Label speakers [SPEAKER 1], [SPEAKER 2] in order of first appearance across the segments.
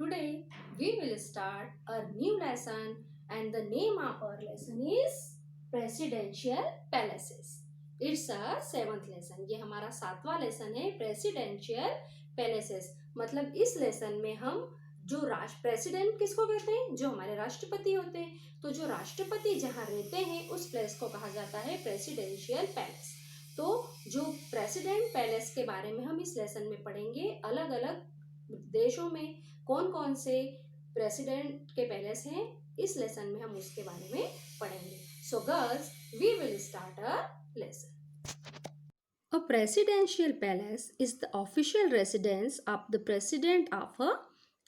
[SPEAKER 1] Today we will start a new lesson and the name of our lesson is Presidential Palaces. It's a 7th lesson. ये हमारा 7वां lesson है presidential palaces. मतलब इस lesson में हम जो राष्ट्र प्रेसिडेंट किसको कहते हैं, जो हमारे राष्ट्रपति होते हैं, तो जो राष्ट्रपति जहाँ रहते हैं उस प्लेस को कहा जाता है प्रेसिडेंशियल पैलेस। तो जो प्रेसिडेंट पैलेस के बारे में हम इस लेसन में पढ़ेंगे, अलग अलग देशों में कौन कौन से प्रेसिडेंट के पैलेस हैं, इस लेसन में हम उसके बारे में पढ़ेंगे। So girls, we will start a lesson. A presidential palace is the official residence of the president of a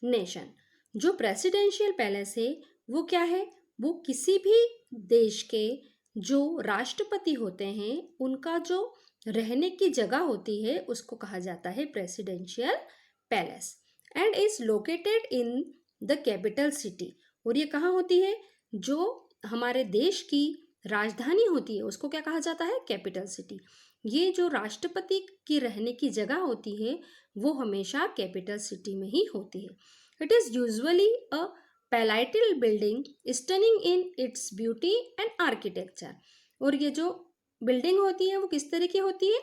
[SPEAKER 1] nation. जो प्रेसिडेंशियल पैलेस है वो क्या है, वो किसी भी देश के जो राष्ट्रपति होते हैं उनका जो रहने की जगह होती है उसको कहा जाता है presidential palace and is located in the capital city. और ये कहाँ होती है, जो हमारे देश की राजधानी होती है उसको क्या कहा जाता है, कैपिटल सिटी। ये जो राष्ट्रपति की रहने की जगह होती है वो हमेशा कैपिटल सिटी में ही होती है। It is usually a palatial building stunning in its beauty and architecture. और ये जो बिल्डिंग होती है वो किस तरह की होती है,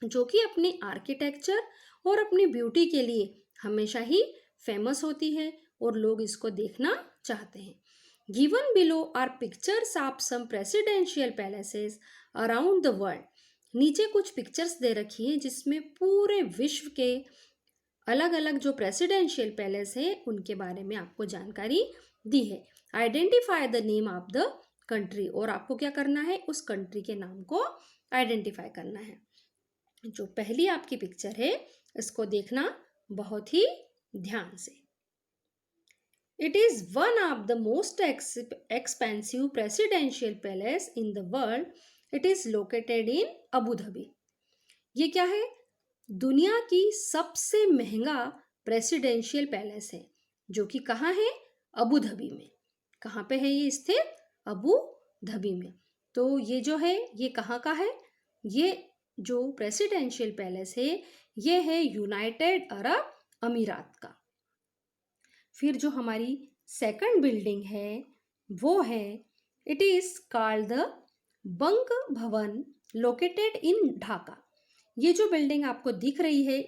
[SPEAKER 1] जो कि अपने आर्किटेक्चर और अपनी ब्यूटी के लिए हमेशा ही फेमस होती है और लोग इसको देखना चाहते हैं। Given below are pictures of some presidential palaces around the world. नीचे कुछ पिक्चर्स दे रखी हैं जिसमें पूरे विश्व के अलग अलग जो प्रेसिडेंशियल पैलेस है उनके बारे में आपको जानकारी दी है। Identify the name of the country, और आपको क्या करना है, उस कंट्री के नाम को आइडेंटिफाई करना है। जो पहली आपकी पिक्चर है इसको देखना बहुत ही ध्यान से। It is one of the most expensive presidential palace in the world. It is located in Abu Dhabi. ये क्या है, दुनिया की सबसे महंगा प्रेसिडेंशियल पैलेस है जो कि कहाँ है, अबू धाबी में। कहाँ पे है ये स्थित, अबू धाबी में। तो ये जो है ये कहाँ का है, ये जो प्रेसिडेंशियल पैलेस है ये है यूनाइटेड अरब अमीरात का। फिर जो हमारी सेकंड बिल्डिंग है वो है, इट इज कॉल्ड द बंग भवन लोकेटेड इन ढाका। ये जो बिल्डिंग आपको दिख रही है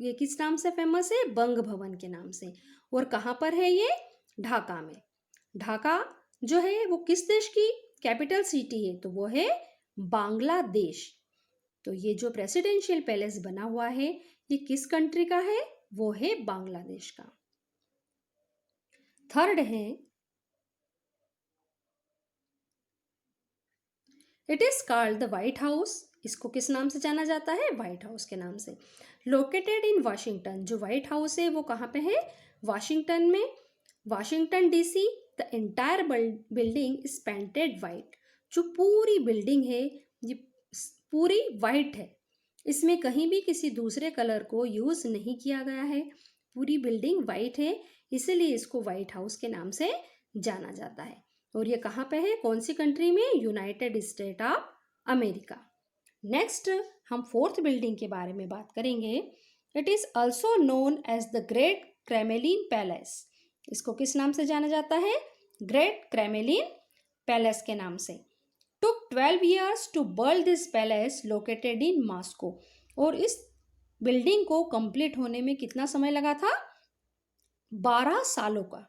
[SPEAKER 1] ये किस नाम से फेमस है, बंग भवन के नाम से। और कहाँ पर है ये, ढाका में। ढाका जो है वो किस देश की कैपिटल सिटी है, तो वो है बांग्लादेश। तो ये जो प्रेसिडेंशियल पैलेस बना हुआ है ये किस कंट्री का है, वो है बांग्लादेश का। थर्ड है, it is called the white house. इसको किस नाम से जाना जाता है, व्हाइट हाउस के नाम से। Located in Washington. जो व्हाइट हाउस है वो कहाँ पे है, वाशिंगटन में, Washington DC. The entire building is painted white. जो पूरी बिल्डिंग है ये पूरी वाइट है, इसमें कहीं भी किसी दूसरे कलर को यूज नहीं किया गया है। पूरी बिल्डिंग वाइट है, इसीलिए इसको व्हाइट हाउस के नाम से जाना जाता है। और ये कहाँ पे है, कौन सी कंट्री में, United States of America. Next हम फोर्थ बिल्डिंग के बारे में बात करेंगे। It is also known as the Great Kremlin Palace. इसको किस नाम से जाना जाता है, ग्रेट क्रेमलिन पैलेस के नाम से। Took 12 years to build this palace located in Moscow. और इस बिल्डिंग को कंप्लीट होने में कितना समय लगा था, 12 सालों का।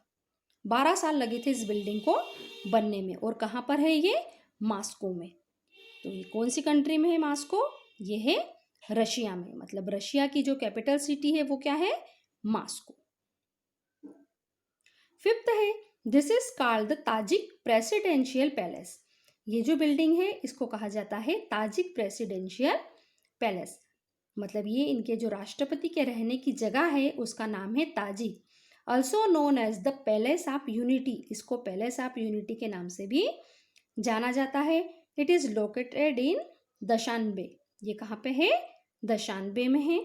[SPEAKER 1] 12 साल लगे थे इस बिल्डिंग को बनने में। और कहाँ पर है ये, मॉस्को में। तो ये कौन सी कंट्री में है मॉस्को, ये है रशिया में। मतलब रशिया की जो कैपिटल सिटी है वो क्या है, मॉस्को। फिफ्थ है, this is called the Tajik presidential palace. ये जो बिल्डिंग है इसको कहा जाता है ताजिक प्रेसिडेंशियल पैलेस। मतलब ये इनके जो राष्ट्रपति के रहने की जगह है उसका नाम है Tajik. Also known as the palace of unity. इसको पैलेस ऑफ यूनिटी के नाम से भी जाना जाता है। It is located in Dushanbe. ये कहाँ पे है, दशानबे में है।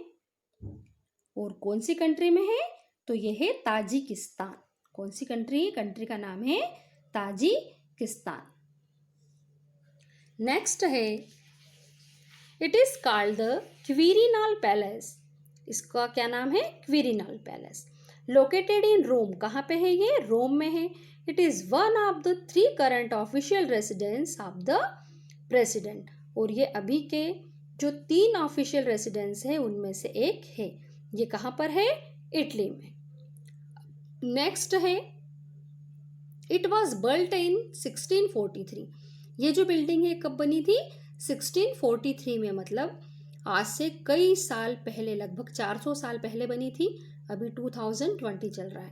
[SPEAKER 1] और कौन सी कंट्री में है, तो ये है ताजिकिस्तान। कौन सी कंट्री, कंट्री का नाम है ताजिकिस्तान। नेक्स्ट है, it is called the Quirinal palace. इसका क्या नाम है, क्विरिनल पैलेस। लोकेटेड इन रोम, कहाँ पे है ये? रोम में है। It is one of the 3 current official residence of the president, और ये अभी के जो 3 ऑफिशियल रेसिडेंस है उनमें से एक है। ये कहाँ पर है? इटली में। नेक्स्ट है, इट वॉज बिल्ट इन 1643। ये जो बिल्डिंग है कब बनी थी? 1643 में, मतलब आज से कई साल पहले, लगभग 400 साल पहले बनी थी। अभी 2020 चल रहा है।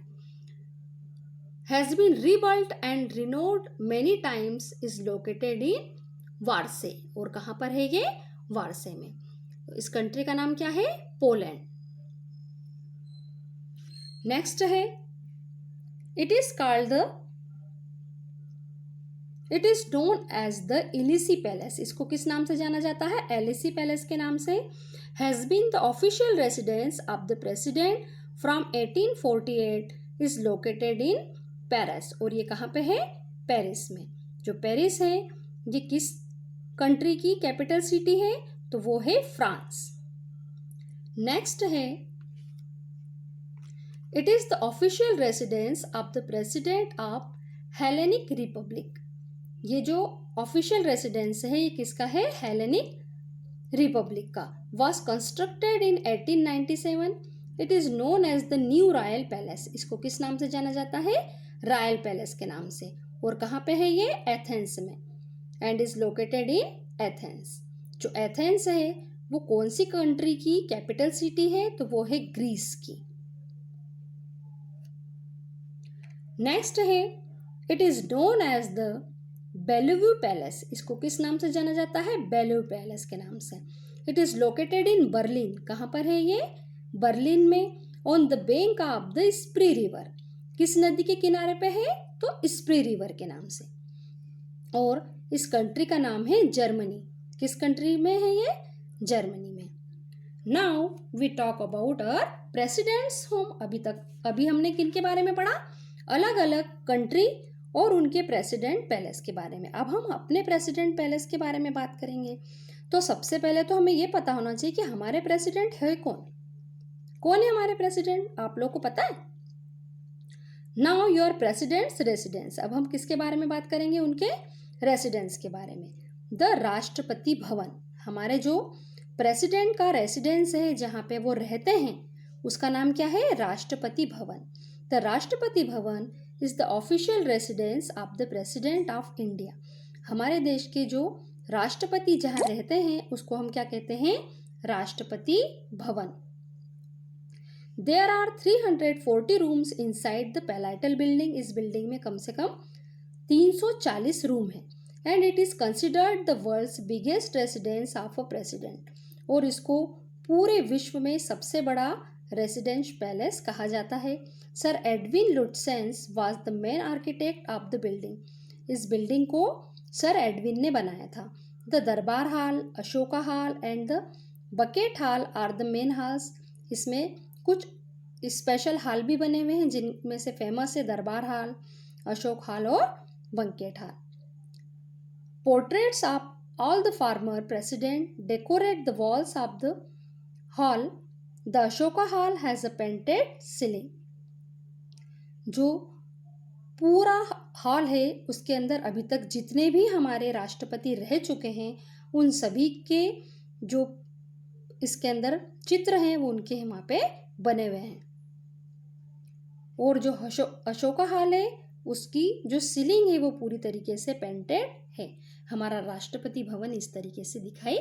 [SPEAKER 1] Has been rebuilt and renovated many times, is located in Warsaw, और कहाँ पर है ये? वार्से में। इस कंट्री का नाम क्या है? पोलैंड। नेक्स्ट है, it is called the, it is known as the Elysee Palace. इसको किस नाम से जाना जाता है? एलिसी पैलेस के नाम से। Has been the official residence of the president from 1848, is located in Paris, और ये कहाँ पे है? पेरिस में। जो पेरिस है ये किस कंट्री की कैपिटल सिटी है? तो वो है फ्रांस। नेक्स्ट है, it is the official residence of the president of Hellenic Republic. ये जो ऑफिशियल रेसिडेंस है ये किसका है? हेलेनिक रिपब्लिक का। Was constructed in 1897, it is known as the New Royal Palace. इसको किस नाम से जाना जाता है? रॉयल पैलेस के नाम से। और कहाँ पे है ये? एथेंस में, and is located in Athens. जो एथेंस है वो कौन सी कंट्री की कैपिटल सिटी है? तो वो है ग्रीस की। नेक्स्ट है, it is known as the Bellevue Palace. इसको किस नाम से जाना जाता है? बेलव्यू पैलेस के नाम से। It is located in Berlin. कहाँ पर है ये? बर्लिन में। On the bank of the स्प्री river. किस नदी के किनारे पे है? तो स्प्री रिवर के नाम से। और इस कंट्री का नाम है जर्मनी। किस कंट्री में है ये? जर्मनी में। Now we talk about our president's home. अभी हमने किन के बारे में पढ़ा? अलग अलग कंट्री और उनके प्रेसिडेंट पैलेस के बारे में। अब हम अपने प्रेसिडेंट पैलेस के बारे में बात करेंगे। तो सबसे पहले तो हमें ये पता होना चाहिए कि हमारे प्रेसिडेंट है कौन। कौन है हमारे प्रेसिडेंट? आप लोगों को पता है? Now your president's residence. अब हम किसके बारे में बात करेंगे? उनके रेसिडेंस के बारे में। द राष्ट्रपति भवन। हमारे जो प्रेसिडेंट का रेसिडेंस है, जहाँ पे वो रहते हैं, उसका नाम क्या है? Rashtrapati Bhavan. The Rashtrapati Bhavan is the official residence of the president of India. हमारे देश के जो राष्ट्रपति जहाँ रहते हैं उसको हम क्या कहते हैं? Rashtrapati Bhavan. There are 340 rooms inside the palatial building. इस बिल्डिंग में कम से कम 340 रूम है। And it is considered the world's biggest residence of a president, और इसको पूरे विश्व में सबसे बड़ा रेसिडेंस पैलेस कहा जाता है। Sir Edwin Lutyens was the main architect of the building. इस बिल्डिंग को सर एडविन ने बनाया था। The Durbar hall, Ashoka hall and the banquet hall are the main halls. इसमें कुछ स्पेशल हॉल भी बने हुए हैं, जिनमें से फेमस है दरबार हॉल, अशोक हॉल और bucket hall. Portraits of all the former president decorate the walls of the hall. The Ashoka Hall has a painted ceiling. जो पूरा हॉल है उसके अंदर अभी तक जितने भी हमारे राष्ट्रपति रह चुके हैं उन सभी के जो इसके अंदर चित्र हैं वो उनके वहाँ पे बने हुए हैं। और जो अशोका हॉल है उसकी जो सीलिंग है वो पूरी तरीके से पेंटेड है। हमारा राष्ट्रपति भवन इस तरीके से दिखाई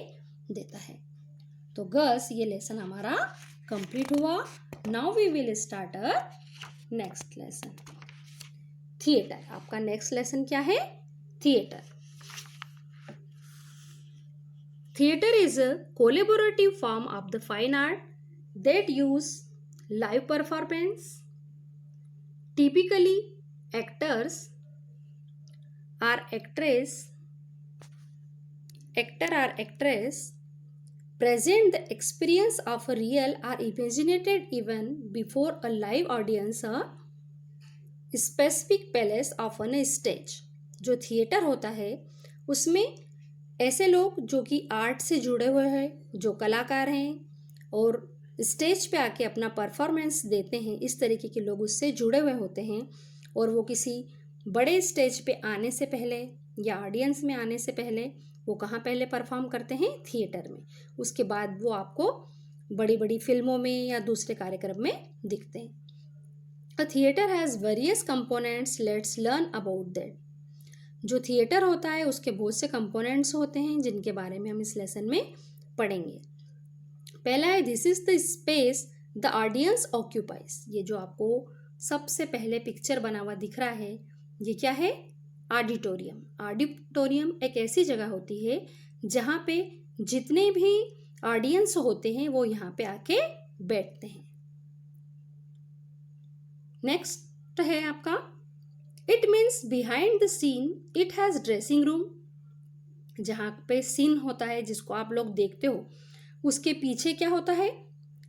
[SPEAKER 1] देता है। तो गर्ल्स ये लेसन हमारा कंप्लीट हुआ। Now we will start a next lesson, theatre. आपका नेक्स्ट लेसन क्या है? Theatre. Theatre is a collaborative form of the fine art that use live performance. Typically actors or actress present the experience of a real or imaginated event before a live audience, a specific place of on a stage। जो theatre होता है उसमें ऐसे लोग जो कि art से जुड़े हुए हैं, जो कलाकार हैं और स्टेज पे आके अपना परफॉर्मेंस देते हैं, इस तरीके के लोग उससे जुड़े हुए होते हैं। और वो किसी बड़े स्टेज पे आने से पहले या ऑडियंस में आने से पहले वो कहाँ पहले परफॉर्म करते हैं? थिएटर में। उसके बाद वो आपको बड़ी बड़ी फिल्मों में या दूसरे कार्यक्रम में दिखते हैं। अ theatre has various components, let's learn about that. जो थिएटर होता है उसके बहुत से कंपोनेंट्स होते हैं जिनके बारे में हम इस लेसन में पढ़ेंगे। पहला है this is the space the audience occupies. ये जो आपको सबसे पहले पिक्चर बना हुआ दिख रहा है, ये क्या है? ऑडिटोरियम। ऑडिटोरियम एक ऐसी जगह होती है जहाँ पे जितने भी ऑडियंस होते हैं वो यहाँ पे आके बैठते हैं। नेक्स्ट है आपका it means behind the seen it has dressing room. जहाँ पे सीन होता है जिसको आप लोग देखते हो उसके पीछे क्या होता है?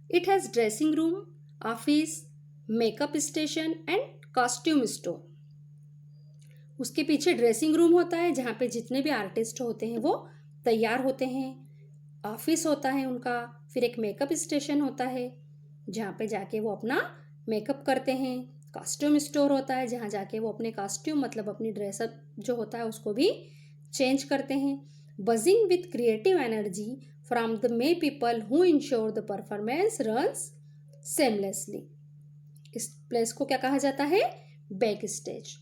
[SPEAKER 1] It has dressing room, office, makeup station and costume store. उसके पीछे ड्रेसिंग रूम होता है जहाँ पे जितने भी आर्टिस्ट होते हैं वो तैयार होते हैं। ऑफिस होता है उनका, फिर एक मेकअप स्टेशन होता है जहाँ पे जाके वो अपना मेकअप करते हैं। कॉस्ट्यूम स्टोर होता है जहाँ जाके वो अपने कॉस्ट्यूम मतलब अपनी ड्रेसअप जो होता है उसको भी चेंज करते हैं। Buzzing with creative energy from the may people who ensure the performance runs seamlessly. इस प्लेस को क्या कहा जाता है? Back stage.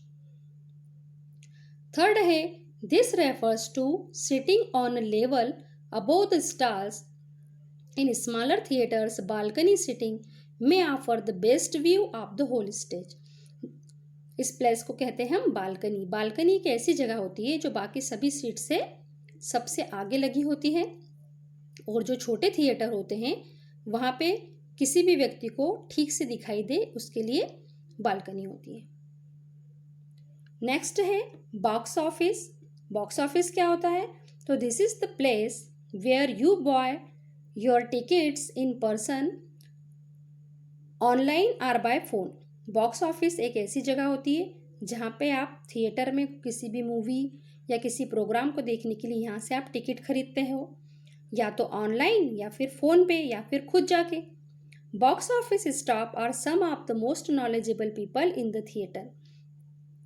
[SPEAKER 1] थर्ड है this refers to seating on a level above the stars in smaller theatres. Balcony seating में offer the best view of the whole stage. इस place को कहते हैं हम बालकनी। बालकनी एक ऐसी जगह होती है जो बाकी सभी सीट से सबसे आगे लगी होती है और जो छोटे थिएटर होते हैं वहाँ पे किसी भी व्यक्ति को ठीक से दिखाई दे उसके लिए बालकनी होती है। नेक्स्ट है बॉक्स ऑफिस। बॉक्स ऑफिस क्या होता है? तो this is the place where you buy your tickets in person, online और बाय फोन। बॉक्स ऑफिस एक ऐसी जगह होती है जहाँ पे आप थिएटर में किसी भी मूवी या किसी प्रोग्राम को देखने के लिए यहाँ से आप टिकट खरीदते हो, या तो ऑनलाइन या फिर फ़ोन पे या फिर खुद जाके। Box office staff are some of the most knowledgeable people in the theatre.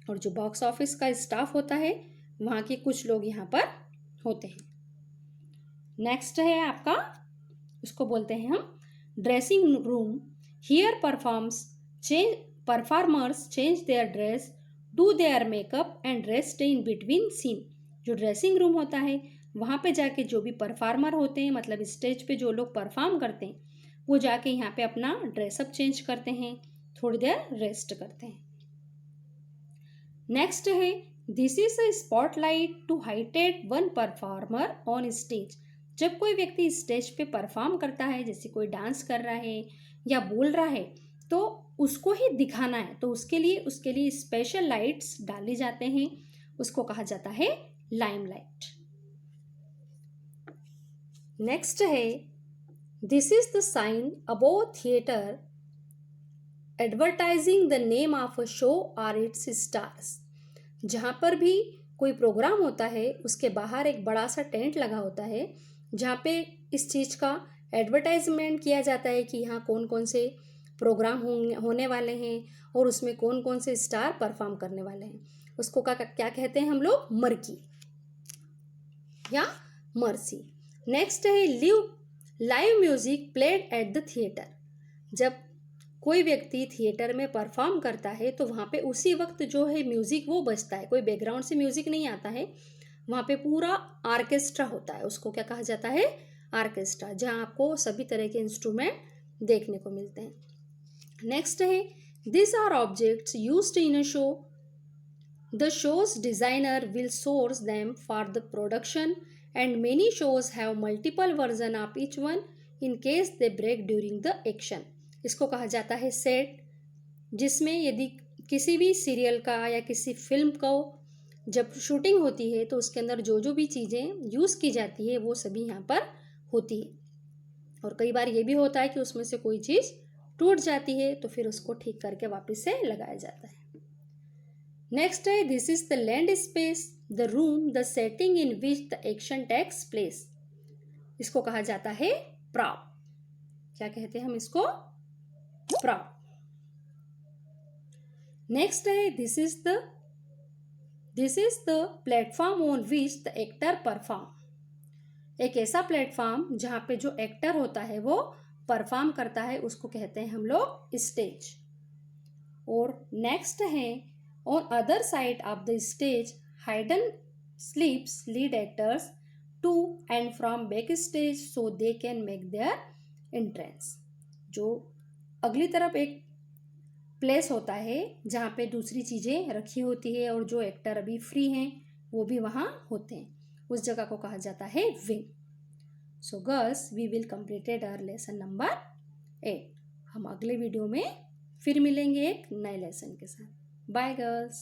[SPEAKER 1] और जो बॉक्स ऑफिस का स्टाफ होता है वहाँ के कुछ लोग यहाँ पर होते हैं। नेक्स्ट है आपका, उसको बोलते हैं हम dressing room. Here performers change their dress, do their makeup and rest in between scene. जो ड्रेसिंग रूम होता है वहाँ पे जाके जो भी परफॉर्मर होते हैं मतलब स्टेज पे जो लोग परफॉर्म करते हैं वो जाके यहाँ पे अपना ड्रेसअप चेंज करते हैं, थोड़ी देर रेस्ट करते हैं। नेक्स्ट है this is a spotlight to highlight one performer on stage. जब कोई व्यक्ति स्टेज पे परफॉर्म करता है, जैसे कोई डांस कर रहा है या बोल रहा है, तो उसको ही दिखाना है तो उसके लिए स्पेशल लाइट्स डाले जाते हैं, उसको कहा जाता है लाइमलाइट। नेक्स्ट है this is the sign above theatre advertising the name of a show और इट्स स्टार्स। जहाँ पर भी कोई प्रोग्राम होता है उसके बाहर एक बड़ा सा टेंट लगा होता है जहाँ पे इस चीज़ का एडवर्टाइजमेंट किया जाता है कि यहाँ कौन कौन से प्रोग्राम होने वाले हैं और उसमें कौन कौन से स्टार परफॉर्म करने वाले हैं। उसको क्या कहते हैं हम लोग? मर्की या मर्सी। नेक्स्ट है live music played at the theatre. जब कोई व्यक्ति थिएटर में परफॉर्म करता है तो वहाँ पे उसी वक्त जो है म्यूज़िक वो बजता है, कोई बैकग्राउंड से म्यूज़िक नहीं आता है, वहाँ पे पूरा ऑर्केस्ट्रा होता है। उसको क्या कहा जाता है? ऑर्केस्ट्रा, जहाँ आपको सभी तरह के इंस्ट्रूमेंट देखने को मिलते हैं। नेक्स्ट है this are objects used in a show, the show's designer will source them for the production and many shows have multiple version of each one in case they break during the action. इसको कहा जाता है set, जिसमें यदि किसी भी serial का या किसी फिल्म को जब शूटिंग होती है तो उसके अंदर जो जो भी चीज़ें यूज़ की जाती है वो सभी यहाँ पर होती है। और कई बार ये भी होता है कि उसमें से कोई चीज़ टूट जाती है तो फिर उसको ठीक करके वापस से लगाया जाता है। नेक्स्ट है this is the land space, the room, the setting in which the action takes place. इसको कहा जाता है प्रॉप। क्या कहते हैं हम इसको? प्राउड। नेक्स्ट है this is the platform on which the actor perform. एक ऐसा प्लेटफॉर्म जहाँ पे जो एक्टर होता है वो परफॉर्म करता है, उसको कहते हैं हम लोग स्टेज। और नेक्स्ट है on other side of the stage hidden slips lead actors to and from back stage so they can make their entrance. जो अगली तरफ एक प्लेस होता है जहाँ पे दूसरी चीज़ें रखी होती है और जो एक्टर अभी फ्री हैं वो भी वहाँ होते हैं, उस जगह को कहा जाता है wing. So girls we will completed our lesson number 8। हम अगले वीडियो में फिर मिलेंगे एक नए लेसन के साथ। Bye girls.